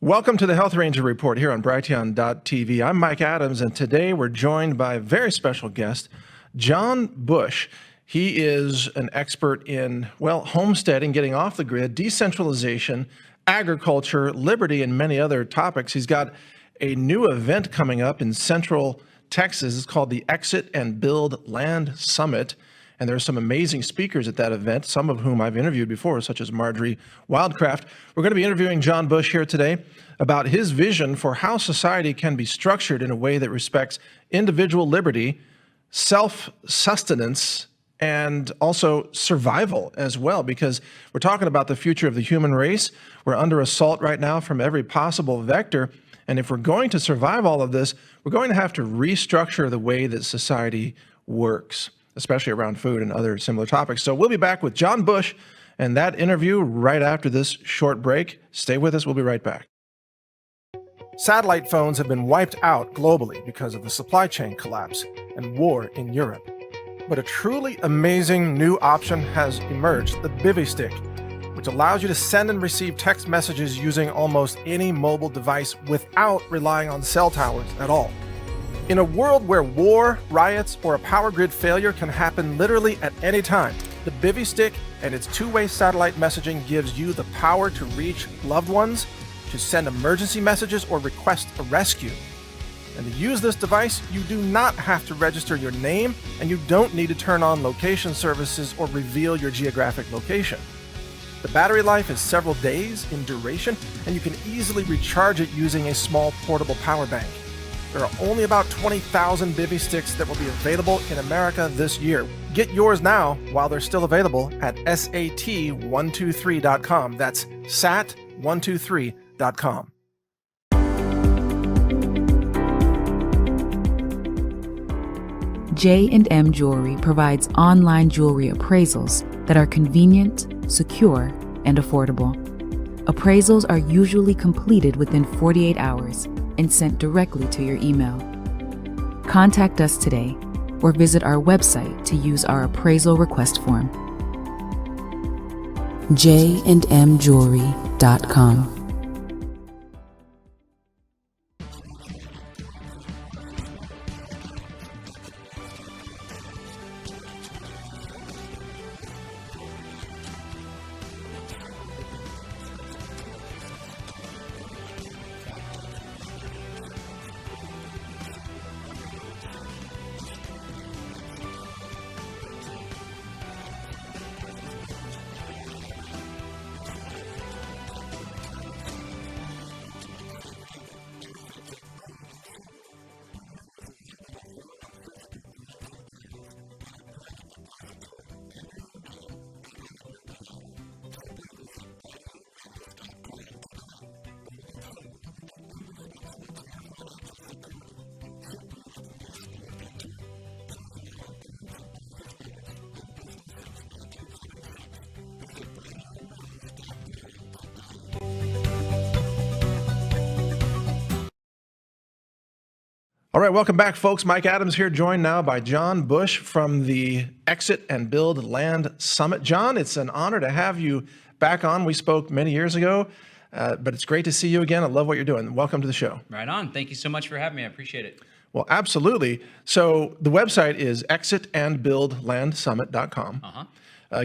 Welcome to the Health Ranger Report here on Brighteon.tv. I'm Mike Adams, and today we're joined by a very special guest, John Bush. He is an expert in, well, homesteading, getting off the grid, decentralization, agriculture, liberty, and many other topics. He's got a new event coming up in Central Texas. It's called the Exit and Build Land Summit. And there are some amazing speakers at that event, some of whom I've interviewed before, such as Marjorie Wildcraft. We're going to be interviewing John Bush here today about his vision for how society can be structured in a way that respects individual liberty, self-sustenance, and also survival as well, because we're talking about the future of the human race. We're under assault right now from every possible vector. And if we're going to survive all of this, we're going to have to restructure the way that society works, especially around food and other similar topics. So we'll be back with John Bush and that interview right after this short break. Stay with us. We'll be right back. Satellite phones have been wiped out globally because of the supply chain collapse and war in Europe. But a truly amazing new option has emerged, the Bivy Stick, which allows you to send and receive text messages using almost any mobile device without relying on cell towers at all. In a world where war, riots, or a power grid failure can happen literally at any time, the Bivy Stick and its two-way satellite messaging gives you the power to reach loved ones, to send emergency messages, or request a rescue. And to use this device, you do not have to register your name, and you don't need to turn on location services or reveal your geographic location. The battery life is several days in duration, and you can easily recharge it using a small portable power bank. There are only about 20,000 Bivy Sticks that will be available in America this year. Get yours now while they're still available at SAT123.com. That's SAT123.com. J&M Jewelry provides online jewelry appraisals that are convenient, secure, and affordable. Appraisals are usually completed within 48 hours and sent directly to your email. Contact us today or visit our website to use our appraisal request form. jandmjewelry.com. All right, welcome back, folks. Mike Adams here, joined now by John Bush from the Exit and Build Land Summit. John, it's an honor to have you back on. We spoke many years ago, but it's great to see you again. I love what you're doing. Welcome to the show. Right on. Thank you so much for having me. I appreciate it. Well, absolutely. So the website is exitandbuildlandsummit.com.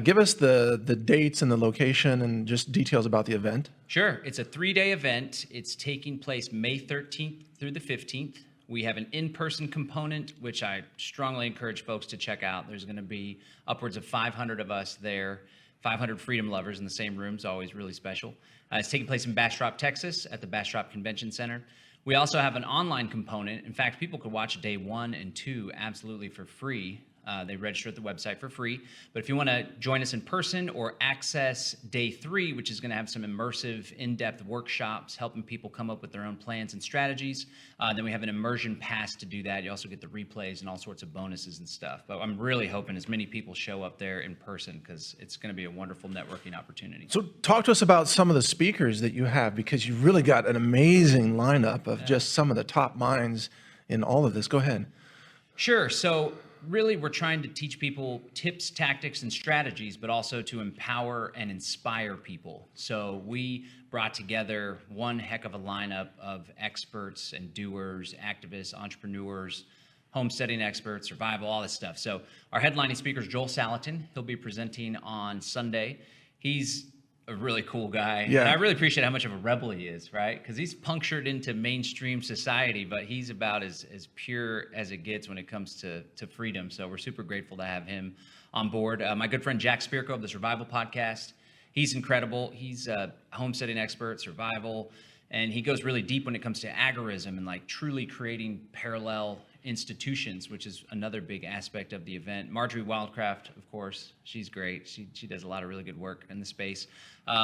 Give us the dates and the location and just details about the event. Sure. It's a 3-day event. It's taking place May 13th through the 15th. We have an in-person component, which I strongly encourage folks to check out. There's going to be upwards of 500 of us there, 500 freedom lovers in the same room. It's always really special. It's taking place in Bastrop, Texas at the Bastrop Convention Center. We also have an online component. In fact, people could watch day 1 and 2 absolutely for free. They register at the website for free. But if you want to join us in person or access day 3, which is going to have some immersive, in-depth workshops helping people come up with their own plans and strategies, then we have an immersion pass to do that. You also get the replays and all sorts of bonuses and stuff. But I'm really hoping as many people show up there in person because it's going to be a wonderful networking opportunity. So talk to us about some of the speakers that you have, because you've really got an amazing lineup of just some of the top minds in all of this. Go ahead. Sure. So really, we're trying to teach people tips, tactics, and strategies, but also to empower and inspire people. So we brought together one heck of a lineup of experts and doers, activists, entrepreneurs, homesteading experts, survival, all this stuff. So our headlining speaker is Joel Salatin. He'll be presenting on Sunday. He's a really cool guy. Yeah. And I really appreciate how much of a rebel he is, right? Because he's punctured into mainstream society, but he's about as pure as it gets when it comes to freedom. So we're super grateful to have him on board. My good friend Jack Spirko of the Survival Podcast, he's incredible. He's a homesteading expert, survival, and he goes really deep when it comes to agorism and like truly creating parallel institutions, which is another big aspect of the event. Marjorie Wildcraft, of course, she's great. She does a lot of really good work in the space.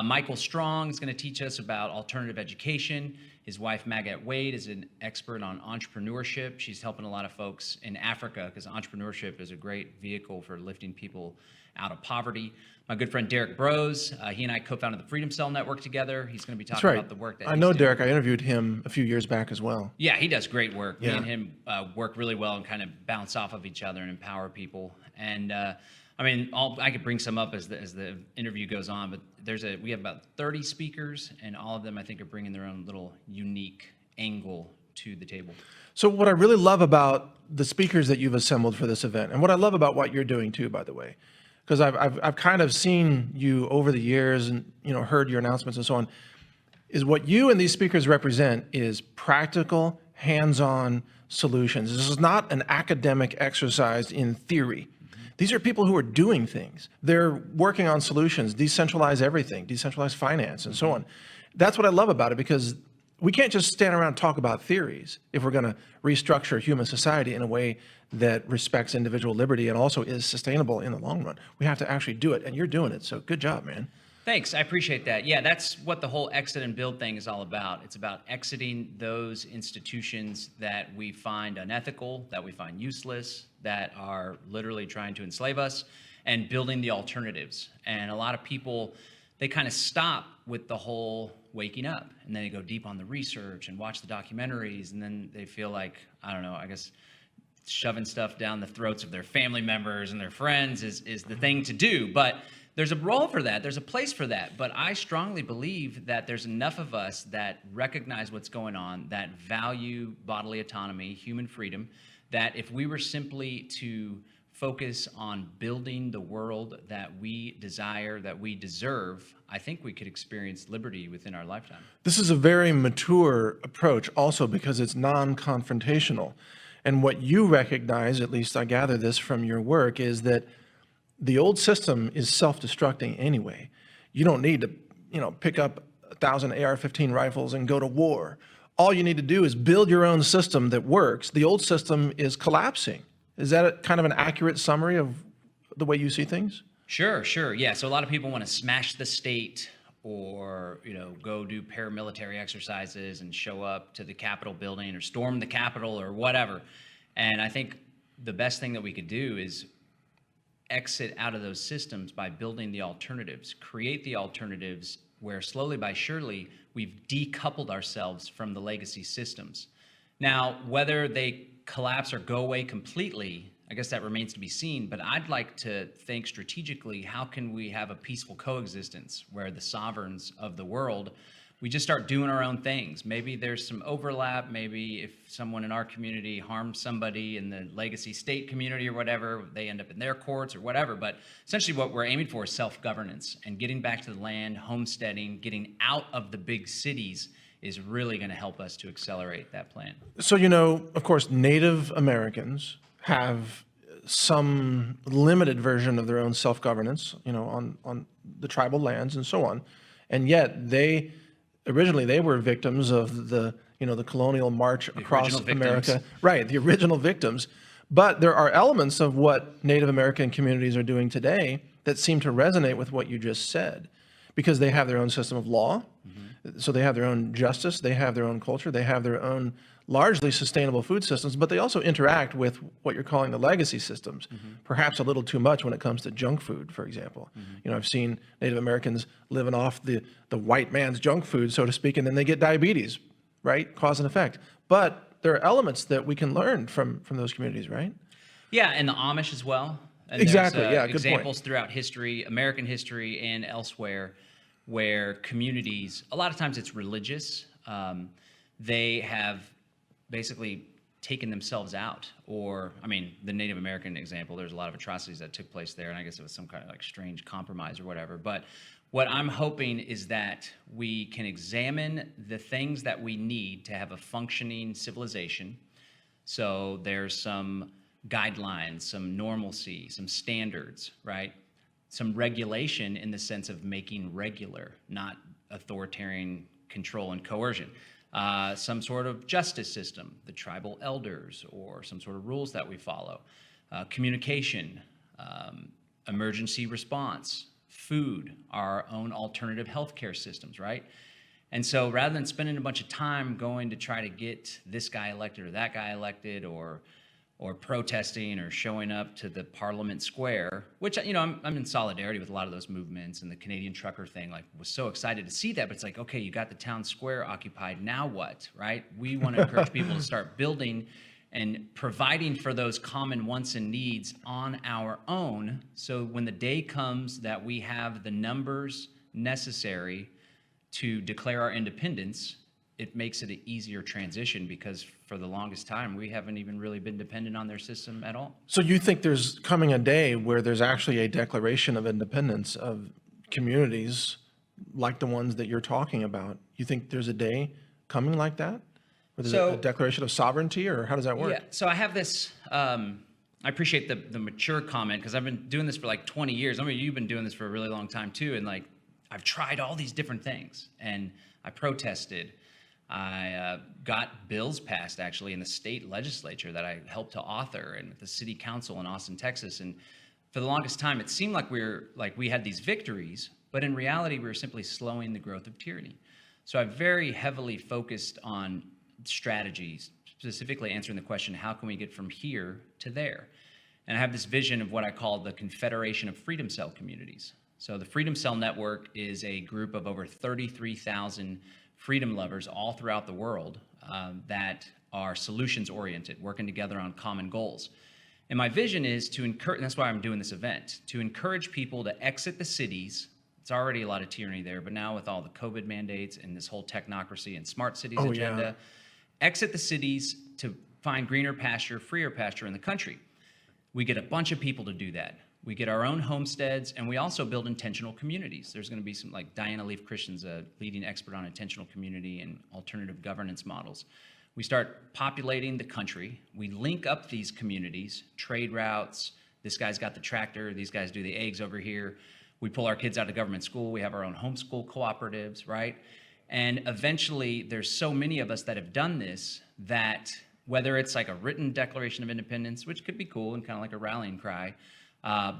Michael Strong is going to teach us about alternative education. His wife, Magat Wade, is an expert on entrepreneurship. She's helping a lot of folks in Africa because entrepreneurship is a great vehicle for lifting people out of poverty. My good friend Derek Bros, he and I co-founded the Freedom Cell Network together. He's going to be That's talking right. about the work that I he's know doing. Derek. I interviewed him a few years back as well. Yeah, he does great work. Yeah. Me and him work really well and kind of bounce off of each other and empower people. And I mean, I could bring some up as the interview goes on, but we have about 30 speakers, and all of them I think are bringing their own little unique angle to the table. So what I really love about the speakers that you've assembled for this event, and what I love about what you're doing too, by the way, because I've kind of seen you over the years and heard your announcements and so on, is what you and these speakers represent is practical, hands-on solutions. This is not an academic exercise in theory. These are people who are doing things. They're working on solutions, decentralize everything, decentralize finance, and so on. That's what I love about it, because we can't just stand around and talk about theories if we're going to restructure human society in a way that respects individual liberty and also is sustainable in the long run. We have to actually do it, and you're doing it, so good job, man. Thanks, I appreciate that. Yeah, that's what the whole exit and build thing is all about. It's about exiting those institutions that we find unethical, that we find useless, that are literally trying to enslave us, and building the alternatives. And a lot of people, they kind of stop with the whole waking up, and then they go deep on the research and watch the documentaries, and then they feel like, I don't know, I guess shoving stuff down the throats of their family members and their friends is the thing to do. But there's a role for that. There's a place for that. But I strongly believe that there's enough of us that recognize what's going on, that value bodily autonomy, human freedom, that if we were simply to focus on building the world that we desire, that we deserve, I think we could experience liberty within our lifetime. This is a very mature approach also because it's non-confrontational. And what you recognize, at least I gather this from your work, is that the old system is self-destructing anyway. You don't need to, pick up 1,000 AR-15 rifles and go to war. All you need to do is build your own system that works. The old system is collapsing. Is that kind of an accurate summary of the way you see things? Sure. Yeah, so a lot of people want to smash the state or, go do paramilitary exercises and show up to the Capitol building or storm the Capitol or whatever. And I think the best thing that we could do is exit out of those systems by building the alternatives, create the alternatives where slowly by surely we've decoupled ourselves from the legacy systems. Now, whether they collapse or go away completely, I guess that remains to be seen, but I'd like to think strategically, how can we have a peaceful coexistence where the sovereigns of the world, we just start doing our own things. Maybe there's some overlap. Maybe if someone in our community harms somebody in the legacy state community or whatever, they end up in their courts or whatever. But essentially what we're aiming for is self-governance and getting back to the land, homesteading, getting out of the big cities is really going to help us to accelerate that plan. So, of course, Native Americans have some limited version of their own self-governance, on the tribal lands and so on. And yet originally they were victims of the colonial march across America. Right, the original victims. But there are elements of what Native American communities are doing today that seem to resonate with what you just said, because they have their own system of law. Mm-hmm. So they have their own justice, they have their own culture, they have their own largely sustainable food systems, but they also interact with what you're calling the legacy systems, perhaps a little too much when it comes to junk food, for example. I've seen Native Americans living off the white man's junk food, so to speak, and then they get diabetes, right? Cause and effect. But there are elements that we can learn from those communities, right? Yeah, and the Amish as well. And Exactly, there's, yeah, good point. examples throughout history, American history and elsewhere, where communities, a lot of times it's religious, they have basically taken themselves out. Or, I mean, the Native American example, there's a lot of atrocities that took place there, and I guess it was some kind of like strange compromise or whatever. But what I'm hoping is that we can examine the things that we need to have a functioning civilization. So there's some guidelines, some normalcy, some standards, right? Some regulation in the sense of making regular, not authoritarian control and coercion. Some sort of justice system, the tribal elders, or some sort of rules that we follow. Communication, emergency response, food, our own alternative healthcare systems, right? And so rather than spending a bunch of time going to try to get this guy elected or that guy elected, or protesting or showing up to the Parliament Square, which, you know, I'm in solidarity with a lot of those movements, and the Canadian trucker thing, like, was so excited to see that. But it's like, okay, you got the town square occupied, now what, right? We want to encourage people to start building and providing for those common wants and needs on our own. So when the day comes that we have the numbers necessary to declare our independence, it makes it an easier transition, because for the longest time, we haven't even really been dependent on their system at all. So you think there's coming a day where there's actually a declaration of independence of communities like the ones that you're talking about? You think there's a day coming like that? Where there's So- a declaration of sovereignty, or how does that work? Yeah, so I have this, I appreciate the mature comment, because I've been doing this for like 20 years. I mean, you've been doing this for a really long time too, and like, I've tried all these different things, and I protested. I got bills passed actually in the state legislature that I helped to author, and with the city council in Austin, Texas. And for the longest time, it seemed like we had these victories, but in reality, we were simply slowing the growth of tyranny. So I very heavily focused on strategies, specifically answering the question, how can we get from here to there? And I have this vision of what I call the Confederation of Freedom Cell communities. So the Freedom Cell Network is a group of over 33,000 freedom lovers all throughout the world that are solutions-oriented, working together on common goals. And my vision is to encourage, that's why I'm doing this event, to encourage people to exit the cities. It's already a lot of tyranny there, but now with all the COVID mandates and this whole technocracy and smart cities agenda, exit the cities to find greener pasture, freer pasture in the country. We get a bunch of people to do that. We get our own homesteads, and we also build intentional communities. There's going to be some, like Diana Leaf Christian's a leading expert on intentional community and alternative governance models. We start populating the country. We link up these communities, trade routes. This guy's got the tractor. These guys do the eggs over here. We pull our kids out of government school. We have our own homeschool cooperatives, right? And eventually, there's so many of us that have done this that whether it's like a written Declaration of Independence, which could be cool and kind of like a rallying cry,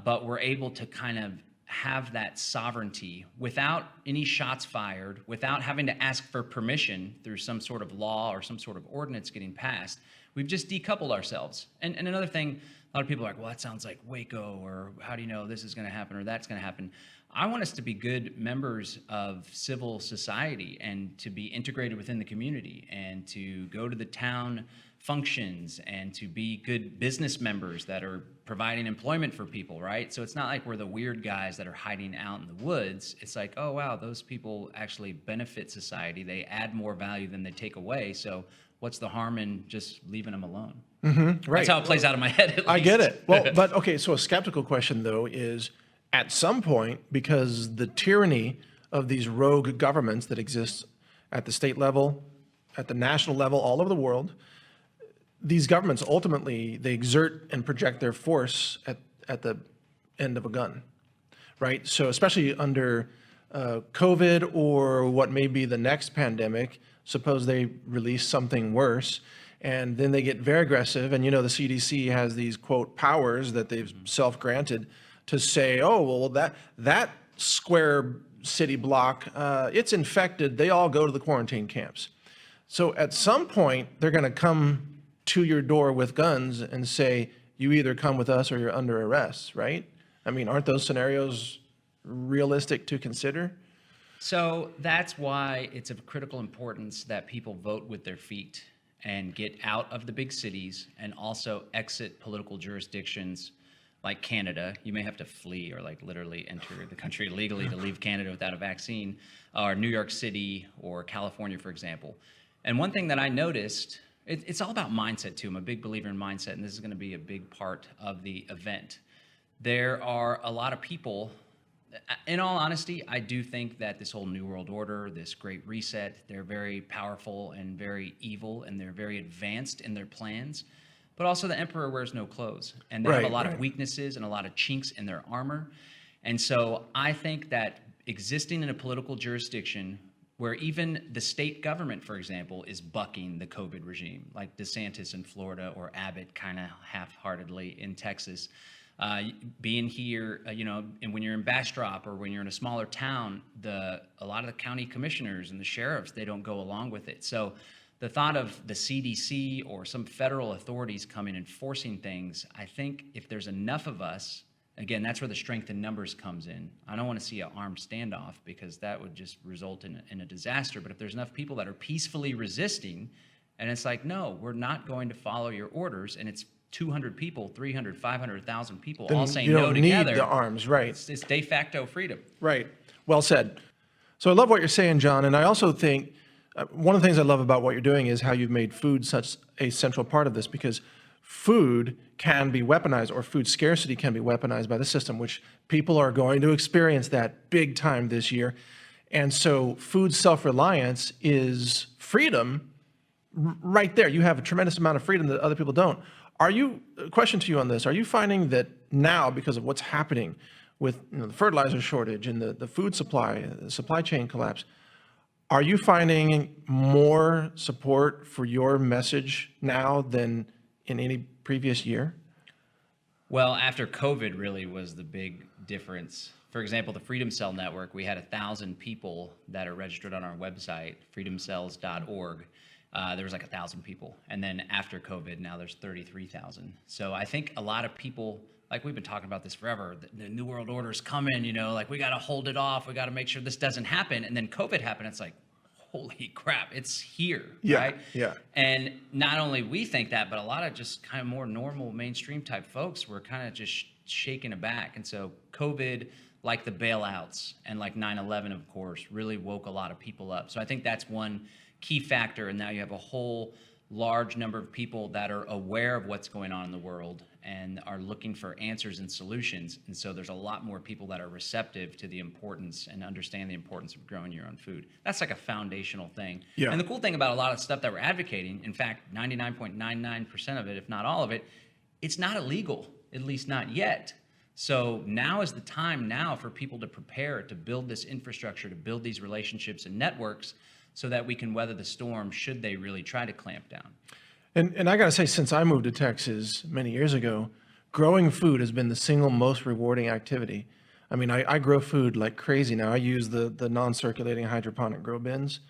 but we're able to kind of have that sovereignty without any shots fired, without having to ask for permission through some sort of law or some sort of ordinance getting passed. We've just decoupled ourselves. And another thing, a lot of people are like, well, that sounds like Waco, or how do you know this is going to happen or that's going to happen? I want us to be good members of civil society and to be integrated within the community and to go to the town functions and to be good business members that are providing employment for people, right? So it's not like we're the weird guys that are hiding out in the woods. It's like, oh, wow, those people actually benefit society. They add more value than they take away. So what's the harm in just leaving them alone? Right. That's how it plays out in my head, at least. I get it. Well, but okay, so a skeptical question, though, is at some point, because the tyranny of these rogue governments that exist at the state level, at the national level, all over the world, these governments ultimately, they exert and project their force at the end of a gun, right? So especially under COVID or what may be the next pandemic, suppose they release something worse, and then they get very aggressive. And, you know, the CDC has these, quote, powers that they've self-granted to say, oh, well, that square city block, it's infected. They all go to the quarantine camps. So at some point, they're going to come to your door with guns and say, you either come with us or you're under arrest, right? I mean, aren't those scenarios realistic to consider? So that's why it's of critical importance that people vote with their feet and get out of the big cities and also exit political jurisdictions like Canada. You may have to flee or like literally enter the country illegally to leave Canada without a vaccine, or New York City or California, for example. And one thing that I noticed, it's all about mindset too. I'm a big believer in mindset, and this is going to be a big part of the event. There are a lot of people, in all honesty, I do think that this whole New World Order, this Great Reset, they're very powerful and very evil, and they're very advanced in their plans. But also the emperor wears no clothes, and they have a lot of weaknesses and a lot of chinks in their armor. And so I think that existing in a political jurisdiction where even the state government, for example, is bucking the COVID regime, like DeSantis in Florida or Abbott kind of half-heartedly in Texas, being here, and when you're in Bastrop or when you're in a smaller town, a lot of the county commissioners and the sheriffs, they don't go along with it. So the thought of the CDC or some federal authorities coming and forcing things, I think if there's enough of us, again, that's where the strength in numbers comes in. I don't want to see an armed standoff because that would just result in a disaster. But if there's enough people that are peacefully resisting, and it's like, no, we're not going to follow your orders, and it's 200 people, 300, 500,000 people all saying no together. You don't need the arms, right? It's de facto freedom. Right. Well said. So I love what you're saying, John, and I also think one of the things I love about what you're doing is how you've made food such a central part of this, because food can be weaponized, or food scarcity can be weaponized by the system, which people are going to experience that big time this year. And so food self-reliance is freedom right there. You have a tremendous amount of freedom that other people don't. A question to you on this, are you finding that now, because of what's happening with the fertilizer shortage and the food supply, the supply chain collapse, are you finding more support for your message now than in any previous year? Well, after COVID really was the big difference. For example, the Freedom Cell Network, we had 1,000 people that are registered on our website, freedomcells.org. There was like 1,000 people. And then after COVID, now there's 33,000. So I think a lot of people, like we've been talking about this forever, the New World Order's coming, like we got to hold it off. We got to make sure this doesn't happen. And then COVID happened. It's like, holy crap, it's here, right? Yeah. And not only we think that, but a lot of just kind of more normal mainstream type folks were kind of just shaken aback. And so COVID, like the bailouts and like 9/11, of course, really woke a lot of people up. So I think that's one key factor. And now you have a whole large number of people that are aware of what's going on in the world and are looking for answers and solutions. And so there's a lot more people that are receptive to the importance and understand the importance of growing your own food. That's like a foundational thing. Yeah. And the cool thing about a lot of stuff that we're advocating, in fact, 99.99% of it, if not all of it, it's not illegal, at least not yet. So now is the time now for people to prepare to build this infrastructure, to build these relationships and networks so that we can weather the storm should they really try to clamp down. And I got to say, since I moved to Texas many years ago, growing food has been the single most rewarding activity. I mean, I grow food like crazy now. I use the non-circulating hydroponic grow bins,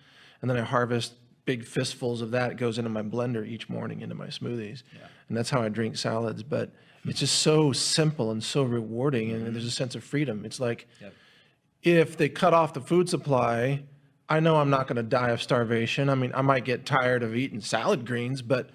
and then I harvest big fistfuls of that. It goes into my blender each morning into my smoothies. Yeah. And that's how I drink salads. But it's just so simple and so rewarding, and there's a sense of freedom. It's like, if they cut off the food supply, I know I'm not going to die of starvation. I mean, I might get tired of eating salad greens, but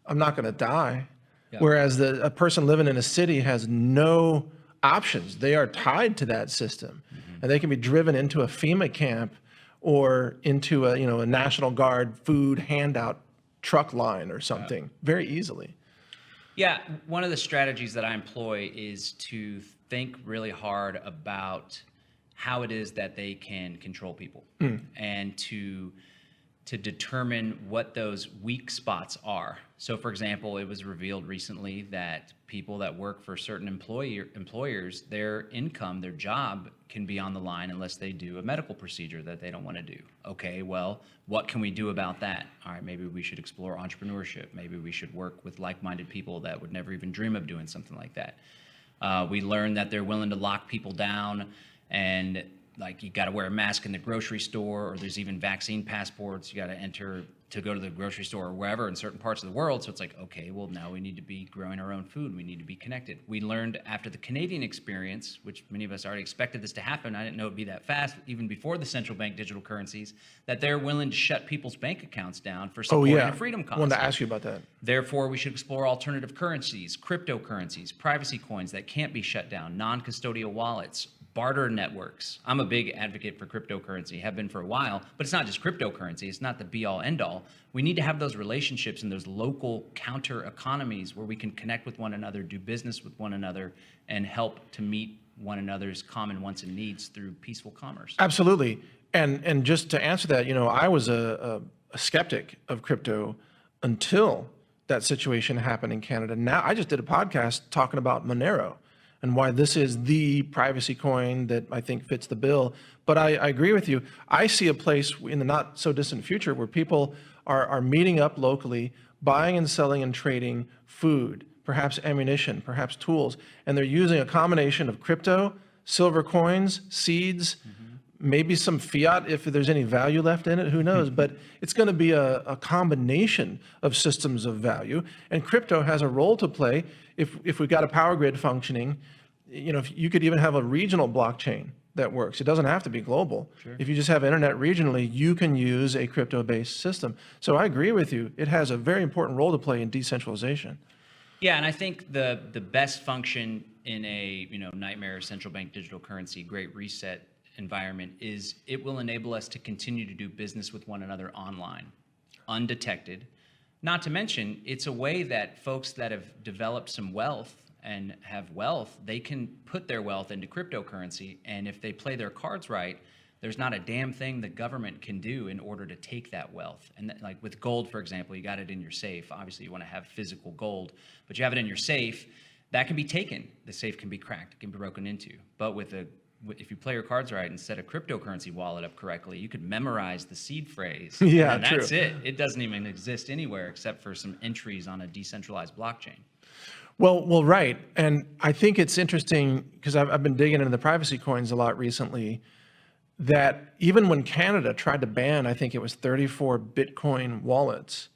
I'm not going to die. Yep. Whereas a person living in a city has no options. They are tied to that system, and they can be driven into a FEMA camp or into a National Guard food handout truck line or something very easily. Yeah, one of the strategies that I employ is to think really hard about how it is that they can control people and to determine what those weak spots are. So for example, it was revealed recently that people that work for certain employers, their income, their job can be on the line unless they do a medical procedure that they don't want to do. Okay, well, what can we do about that? All right, maybe we should explore entrepreneurship. Maybe we should work with like-minded people that would never even dream of doing something like that. We learned that they're willing to lock people down and like you got to wear a mask in the grocery store, or there's even vaccine passports. You got to enter to go to the grocery store or wherever in certain parts of the world. So it's like, okay, well, now we need to be growing our own food. We need to be connected. We learned after the Canadian experience, which many of us already expected this to happen. I didn't know it'd be that fast, even before the central bank digital currencies, that they're willing to shut people's bank accounts down for supporting a freedom I cause. wanted to ask you about that. Therefore, we should explore alternative currencies, cryptocurrencies, privacy coins that can't be shut down, non-custodial wallets, barter networks. I'm a big advocate for cryptocurrency, have been for a while, but it's not just cryptocurrency. It's not the be-all, end-all. We need to have those relationships and those local counter economies where we can connect with one another, do business with one another, and help to meet one another's common wants and needs through peaceful commerce. Absolutely. And just to answer that, I was a skeptic of crypto until that situation happened in Canada. Now, I just did a podcast talking about Monero and why this is the privacy coin that I think fits the bill. But I agree with you. I see a place in the not so distant future where people are meeting up locally, buying and selling and trading food, perhaps ammunition, perhaps tools, and they're using a combination of crypto, silver coins, seeds, maybe some fiat if there's any value left in it, who knows? But it's going to be a combination of systems of value, and crypto has a role to play. If we've got a power grid functioning, if you could even have a regional blockchain that works. It doesn't have to be global. Sure. If you just have internet regionally, you can use a crypto-based system. So I agree with you. It has a very important role to play in decentralization. Yeah, and I think the best function in a nightmare central bank digital currency Great Reset environment is it will enable us to continue to do business with one another online, undetected. Not to mention, it's a way that folks that have developed some wealth and have wealth, they can put their wealth into cryptocurrency, and if they play their cards right, there's not a damn thing the government can do in order to take that wealth. And like with gold, for example, you got it in your safe. Obviously, you want to have physical gold, but you have it in your safe. That can be taken. The safe can be cracked. It can be broken into. But if you play your cards right and set a cryptocurrency wallet up correctly, you could memorize the seed phrase. Yeah, and true. that's it. It doesn't even exist anywhere except for some entries on a decentralized blockchain. Well, right. And I think it's interesting because I've been digging into the privacy coins a lot recently, that even when Canada tried to ban, I think it was 34 Bitcoin wallets,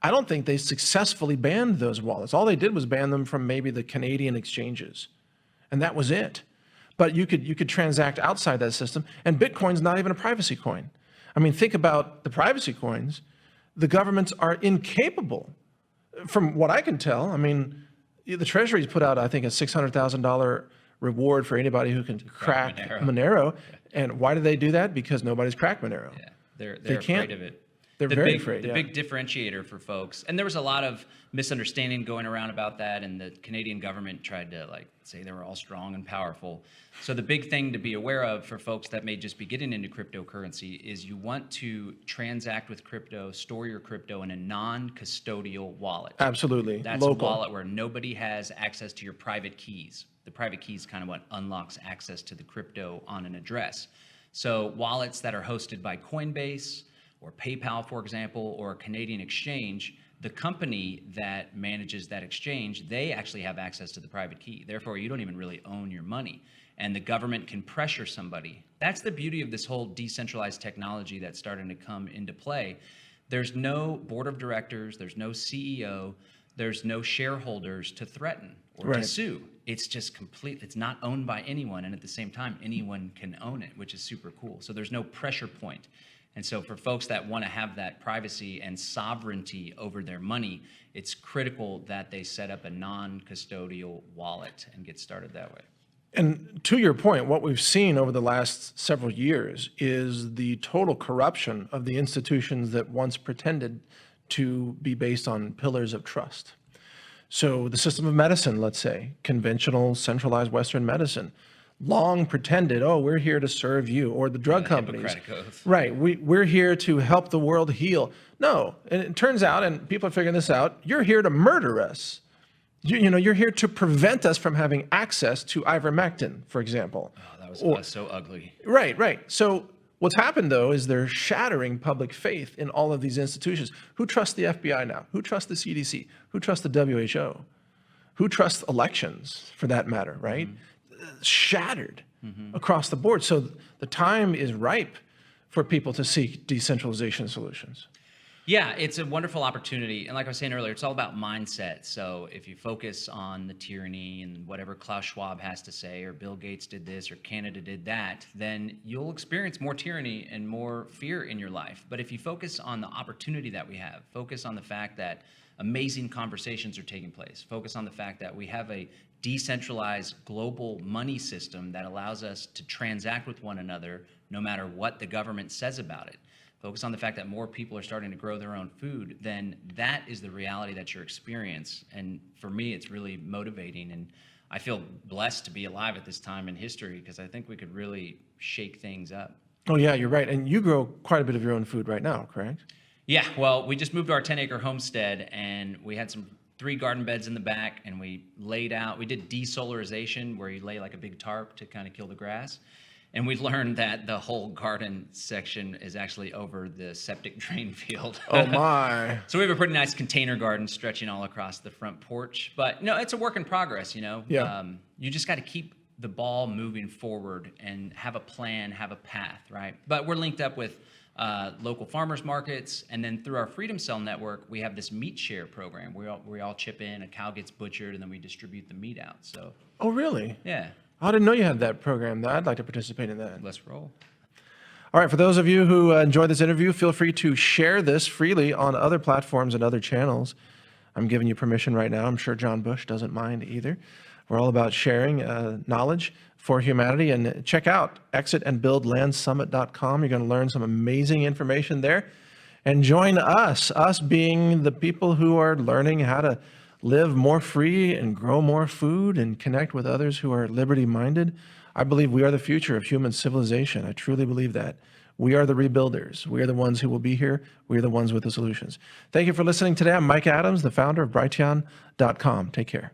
I don't think they successfully banned those wallets. All they did was ban them from maybe the Canadian exchanges, and that was it. But you could transact outside that system, and Bitcoin's not even a privacy coin. I mean, think about the privacy coins. The governments are incapable, from what I can tell. I mean, the Treasury's put out, I think, a $600,000 reward for anybody who can crack Monero. And why do they do that? Because nobody's cracked Monero. Yeah, they're afraid of it. They're very afraid. The big differentiator for folks, and there was a lot of misunderstanding going around about that, and the Canadian government tried to say they were all strong and powerful. So the big thing to be aware of for folks that may just be getting into cryptocurrency is you want to transact with crypto, store your crypto in a non-custodial wallet. Absolutely. That's local. a wallet where nobody has access to your private keys. The private key is kind of what unlocks access to the crypto on an address. So wallets that are hosted by Coinbase or PayPal, for example, or a Canadian exchange, the company that manages that exchange, they actually have access to the private key. Therefore, you don't even really own your money. And the government can pressure somebody. That's the beauty of this whole decentralized technology that's starting to come into play. There's no board of directors, there's no CEO, there's no shareholders to threaten or to sue. It's just complete, it's not owned by anyone, and at the same time, anyone can own it, which is super cool. So there's no pressure point. And so for folks that want to have that privacy and sovereignty over their money, it's critical that they set up a non-custodial wallet and get started that way. And to your point, what we've seen over the last several years is the total corruption of the institutions that once pretended to be based on pillars of trust. So the system of medicine, let's say, conventional centralized Western medicine, long pretended, oh, we're here to serve you, or the drug companies. Right, we're here to help the world heal. No, and it turns out, and people are figuring this out, you're here to murder us. You're here to prevent us from having access to ivermectin, for example. Oh, that was so ugly. Right. So what's happened, though, is they're shattering public faith in all of these institutions. Who trusts the FBI now? Who trusts the CDC? Who trusts the WHO? Who trusts elections, for that matter, right? shattered across the board. So the time is ripe for people to seek decentralization solutions. Yeah, it's a wonderful opportunity. And like I was saying earlier, it's all about mindset. So if you focus on the tyranny and whatever Klaus Schwab has to say, or Bill Gates did this, or Canada did that, then you'll experience more tyranny and more fear in your life. But if you focus on the opportunity that we have, focus on the fact that amazing conversations are taking place, focus on the fact that we have a decentralized global money system that allows us to transact with one another no matter what the government says about it. Focus on the fact that more people are starting to grow their own food, then that is the reality that you're experiencing. And for me, it's really motivating. And I feel blessed to be alive at this time in history because I think we could really shake things up. Oh, yeah, you're right. And you grow quite a bit of your own food right now, correct? Yeah, well, we just moved to our 10-acre homestead, and we had 3 garden beds in the back, and we did desolarization, where you lay like a big tarp to kind of kill the grass. And we learned that the whole garden section is actually over the septic drain field. Oh, my. So we have a pretty nice container garden stretching all across the front porch. But no, it's a work in progress, Yeah. You just got to keep the ball moving forward and have a plan, have a path, right? But we're linked up with local farmers markets, and then through our Freedom Cell network, we have this meat share program where we all chip in, a cow gets butchered, and then we distribute the meat out. So Oh, really? yeah, I didn't know you had that program. I'd like to participate in that. let's roll. All right, for those of you who enjoyed this interview, feel free to share this freely on other platforms and other channels. I'm giving you permission right now. I'm sure John Bush doesn't mind either. We're all about sharing knowledge for humanity. And check out exitandbuildlandsummit.com. You're going to learn some amazing information there. And join us being the people who are learning how to live more free and grow more food and connect with others who are liberty-minded. I believe we are the future of human civilization. I truly believe that. We are the rebuilders. We are the ones who will be here. We are the ones with the solutions. Thank you for listening today. I'm Mike Adams, the founder of Brighteon.com. Take care.